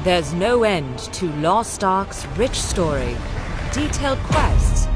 There's no end to Lost Ark's rich story, detailed quests,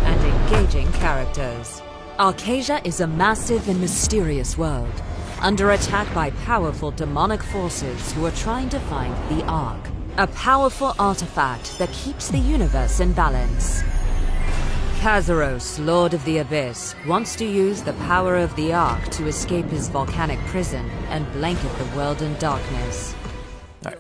and engaging characters. Arcasia is a massive and mysterious world, under attack by powerful demonic forces who are trying to find the Ark, a powerful artifact that keeps the universe in balance. Kazaros, Lord of the Abyss, wants to use the power of the Ark to escape his volcanic prison and blanket the world in darkness.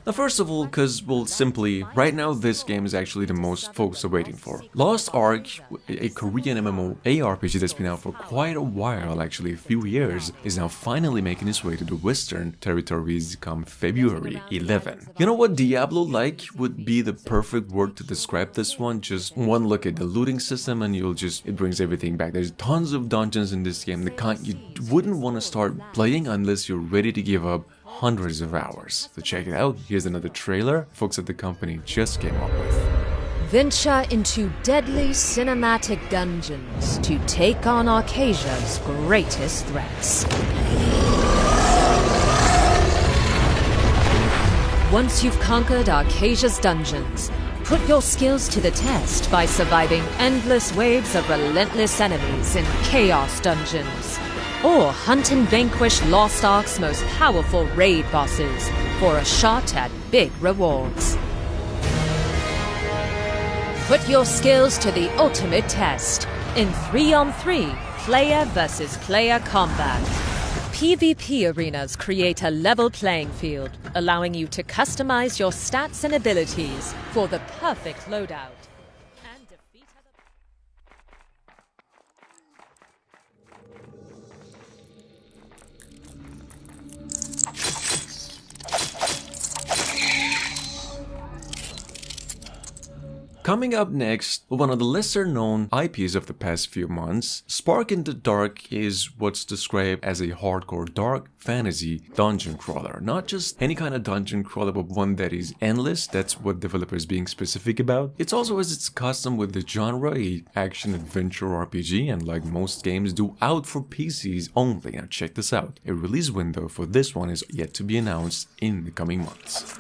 Now, first of all, because, well, simply, right now this game is actually the most folks are waiting for. Lost Ark, a Korean MMO ARPG that's been out for quite a while, actually a few years, is now finally making its way to the Western territories come February 11. You know what Diablo-like would be the perfect word to describe this one? Just one look at the looting system and it brings everything back. There's tons of dungeons in this game, the kind you wouldn't want to start playing unless you're ready to give up hundreds of hours. So check it out, here's another trailer folks at the company just came up with. Venture into deadly cinematic dungeons to take on Arcasia's greatest threats. Once you've conquered Arcasia's dungeons, put your skills to the test by surviving endless waves of relentless enemies in Chaos Dungeons. Or hunt and vanquish Lost Ark's most powerful raid bosses for a shot at big rewards. Put your skills to the ultimate test in 3-on-3 player versus player combat. PvP arenas create a level playing field, allowing you to customize your stats and abilities for the perfect loadout. Coming up next, one of the lesser-known IPs of the past few months, Spark in the Dark is what's described as a hardcore dark fantasy dungeon crawler. Not just any kind of dungeon crawler, but one that is endless. That's what developers being specific about. It's also as its custom with the genre, a action-adventure RPG, and like most games, do out for PCs only. Now check this out. A release window for this one is yet to be announced in the coming months.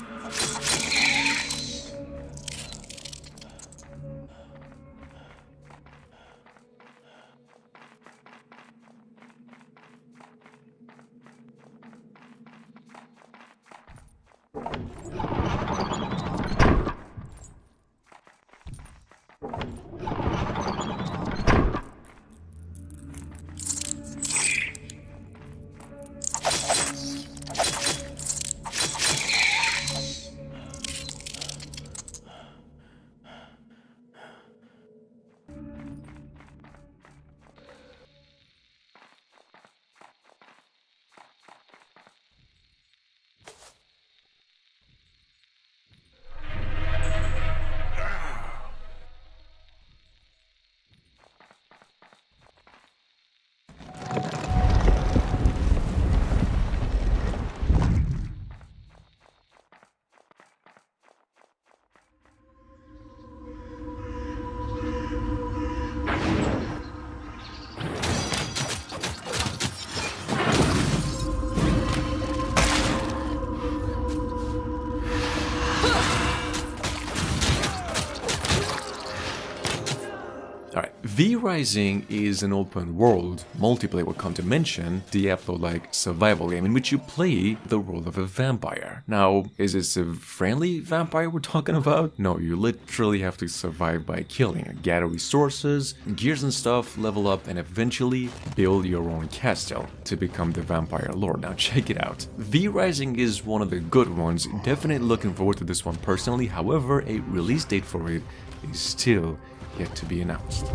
V-Rising is an open-world, multiplayer will come to mention, Diablo-like survival game in which you play the role of a vampire. Now, is this a friendly vampire we're talking about? No, you literally have to survive by killing, gather resources, gears and stuff, level up, and eventually build your own castle to become the vampire lord. Now check it out. V-Rising is one of the good ones, definitely looking forward to this one personally, however, a release date for it is still yet to be announced.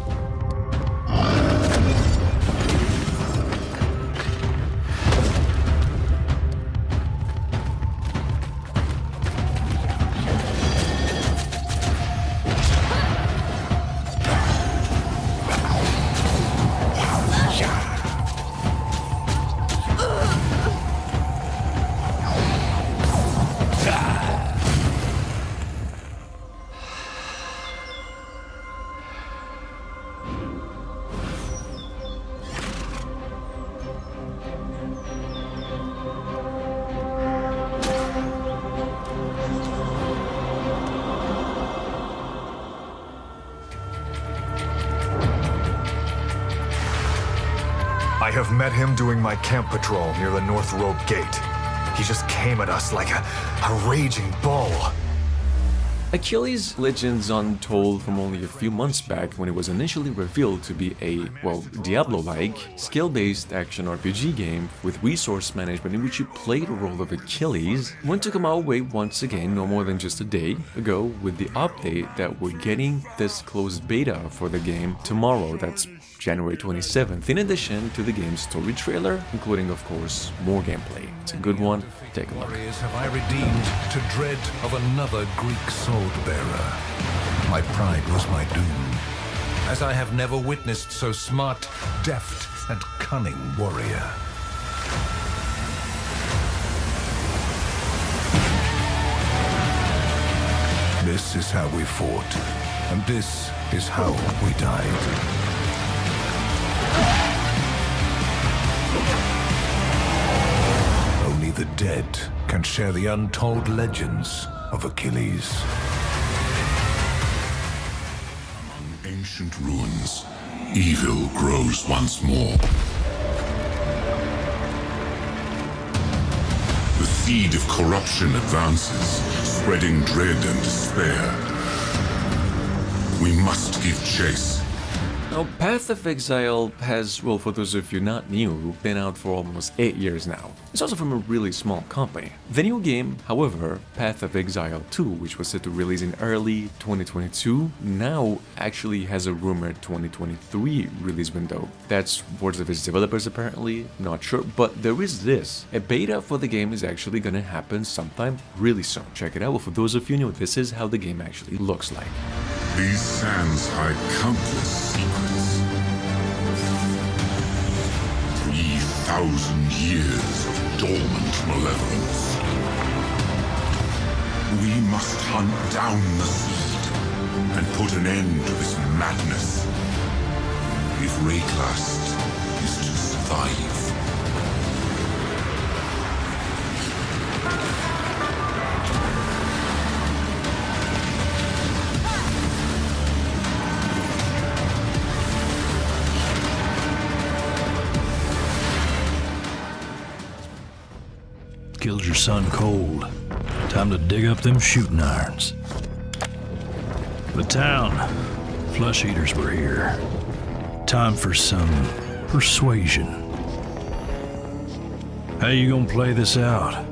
I have met him doing my camp patrol near the North Road Gate. He just came at us like a raging bull. Achilles Legends Untold from only a few months back when it was initially revealed to be a, well, Diablo-like, skill-based action RPG game with resource management in which you play the role of Achilles, went to come our way once again no more than just a day ago with the update that we're getting this closed beta for the game tomorrow, that's January 27th, in addition to the game's story trailer, including of course more gameplay. It's a good one, take a look. Have I redeemed to dread of another Greek sword bearer? My pride was my doom, as I have never witnessed so smart, deft, and cunning warrior. This is how we fought, and this is how we died. Only the dead can share the untold legends of Achilles. Among ancient ruins, evil grows once more. The seed of corruption advances, spreading dread and despair. We must give chase. Now, Path of Exile has, well, for those of you not new, been out for almost 8 years now. It's also from a really small company. The new game, however, Path of Exile 2, which was set to release in early 2022, now actually has a rumored 2023 release window. That's words of its developers apparently, not sure, but there is this. A beta for the game is actually gonna happen sometime really soon. Check it out, well, for those of you new, this is how the game actually looks like. These sands hide countless secrets. 3,000 years of dormant malevolence. We must hunt down the seed and put an end to this madness. If Rayclast is to survive. Killed your son cold. Time to dig up them shooting irons. The town. Flesh eaters were here. Time for some persuasion. How you gonna play this out?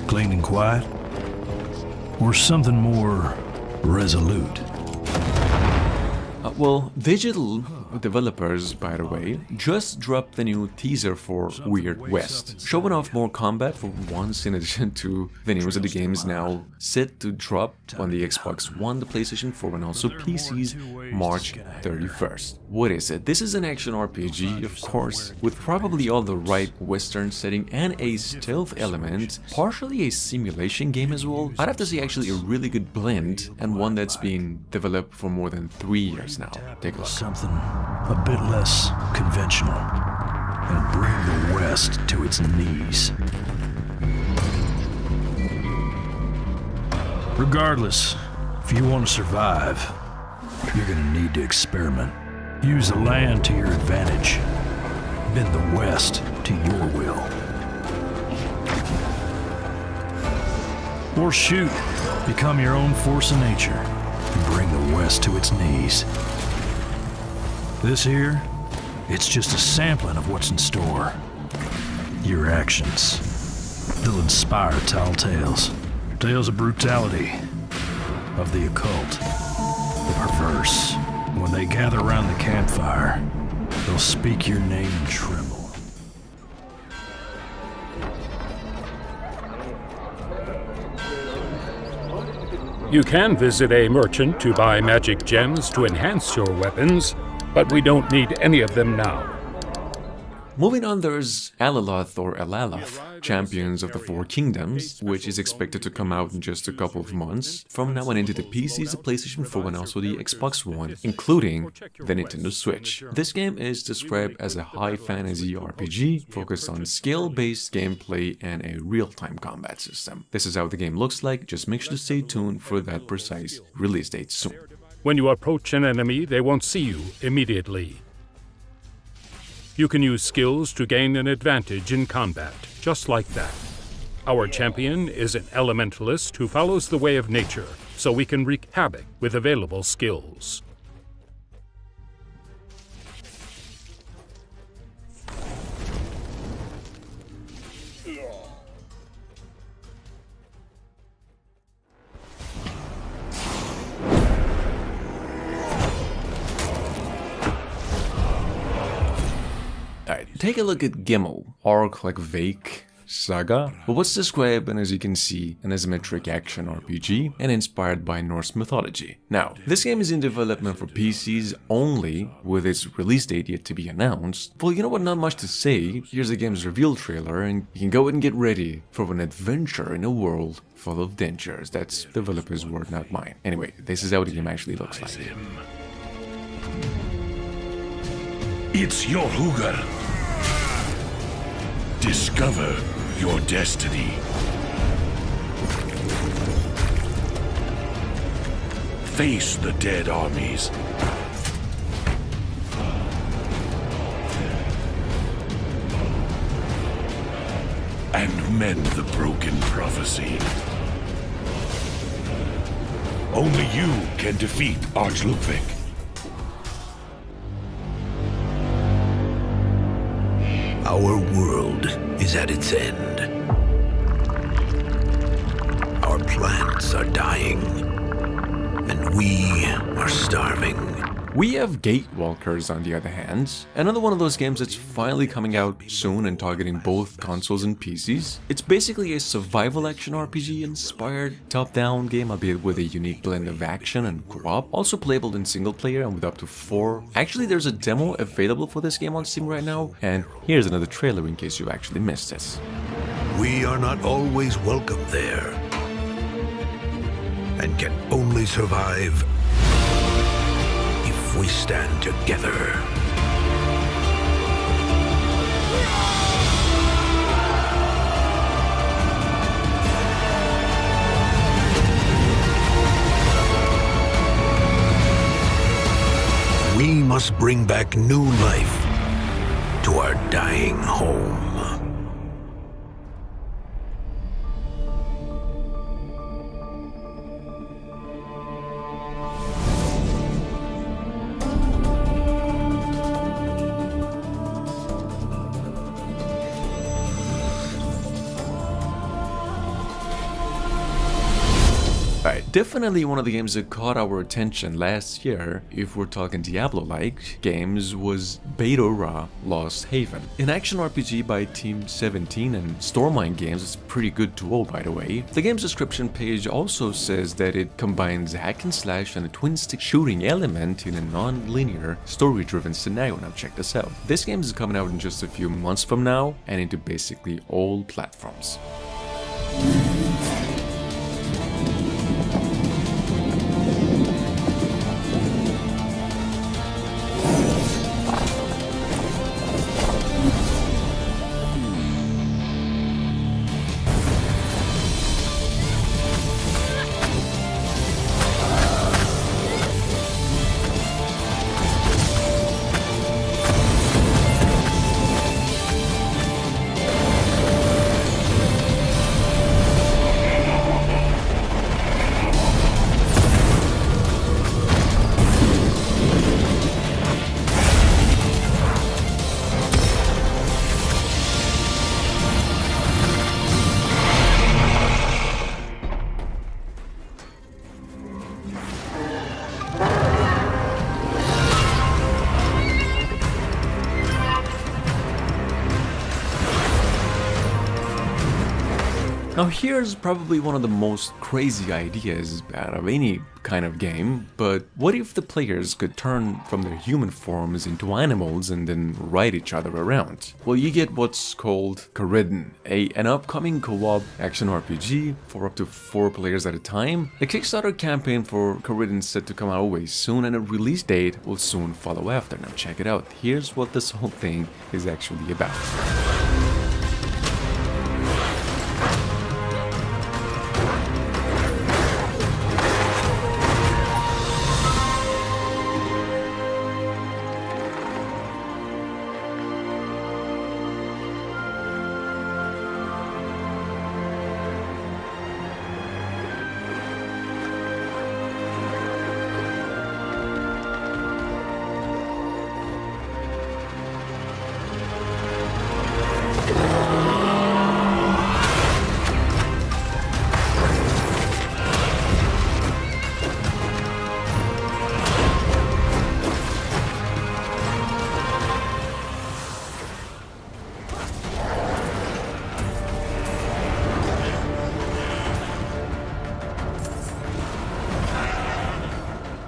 Clean and quiet? Or something more resolute? Well, digital developers, by the way, just dropped the new teaser for Weird West, showing off more combat for once in addition to the news that the game is now set to drop on the Xbox One, the PlayStation 4 and also PCs March 31st. What is it? This is an action RPG, of course, with probably all the right Western setting and a stealth element, partially a simulation game as well. I'd have to say actually a really good blend and one that's been developed for more than 3 years now. Take a look. Something a bit less conventional and bring the West to its knees. Regardless, if you want to survive, you're gonna need to experiment. Use the land to your advantage. Bend the West to your will. Or shoot, become your own force of nature and bring the West to its knees. This here, it's just a sampling of what's in store. Your actions, they'll inspire tall tales. Tales of brutality, of the occult, the perverse. When they gather around the campfire, they'll speak your name and tremble. You can visit a merchant to buy magic gems to enhance your weapons, but we don't need any of them now. Moving on, there's Alaloth or Alaloth, Champions of the Four Kingdoms, which is expected to come out in just a couple of months from now on into the PCs, the PlayStation 4 and also the Xbox One, including the Nintendo Switch. This game is described as a high fantasy RPG focused on skill-based gameplay and a real-time combat system. This is how the game looks like, just make sure to stay tuned for that precise release date soon. When you approach an enemy, they won't see you immediately. You can use skills to gain an advantage in combat, just like that. Our champion is an elementalist who follows the way of nature, so we can wreak havoc with available skills. Alright, take a look at Gimel, orc like Vake, Saga, but what's described, and as you can see, an isometric action RPG and inspired by Norse mythology. Now, this game is in development for PCs only, with its release date yet to be announced. Well, you know what, not much to say. Here's the game's reveal trailer, and you can go and get ready for an adventure in a world full of dangers. That's developer's word, not mine. Anyway, this is how the game actually looks like. It's your Huger. Discover your destiny. Face the dead armies. And mend the broken prophecy. Only you can defeat Arch Ludwig. Our world is at its end. Our plants are dying, and we are starving. We have Gatewalkers on the other hand, another one of those games that's finally coming out soon and targeting both consoles and PCs. It's basically a survival action RPG inspired top-down game, albeit with a unique blend of action and co-op, also playable in single player and with up to 4. Actually, there's a demo available for this game on Steam right now, and here's another trailer in case you actually missed this. We are not always welcome there, and can only survive if we stand together. We must bring back new life to our dying home. Alright, definitely one of the games that caught our attention last year, if we're talking Diablo-like games, was Beta Lost Haven. An action RPG by Team 17 and Stormine Games. It's pretty good tool, by the way. The game's description page also says that it combines hack and slash and a twin-stick shooting element in a non-linear, story-driven scenario. Now check this out. This game is coming out in just a few months from now and into basically all platforms. Now here's probably one of the most crazy ideas out of any kind of game, but what if the players could turn from their human forms into animals and then ride each other around? Well, you get what's called Corridon, an upcoming co-op action RPG for up to 4 players at a time. The Kickstarter campaign for Corridon is set to come out way soon, and a release date will soon follow after. Now check it out, here's what this whole thing is actually about.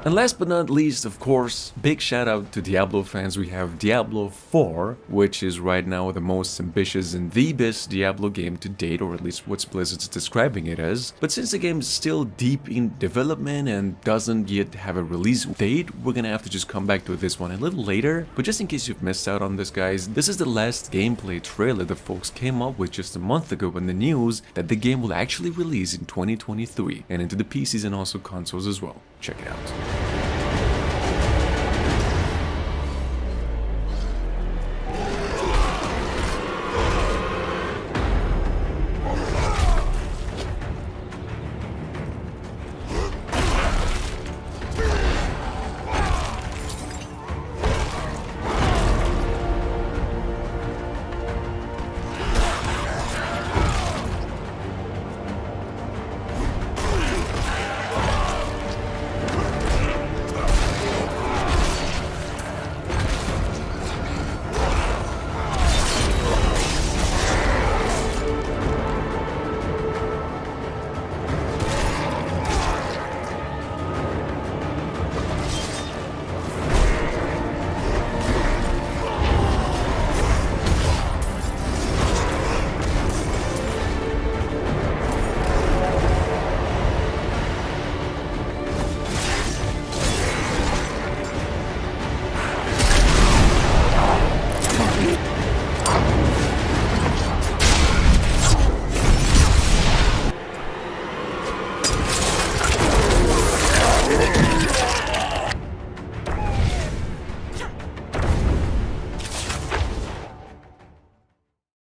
And last but not least, of course, big shout out to Diablo fans. We have Diablo 4, which is right now the most ambitious and the best Diablo game to date, or at least what Blizzard's describing it as. But since the game is still deep in development and doesn't yet have a release date, we're gonna have to just come back to this one a little later. But just in case you've missed out on this, guys, this is the last gameplay trailer the folks came up with just a month ago in the news that the game will actually release in 2023 and into the PCs and also consoles as well. Check it out.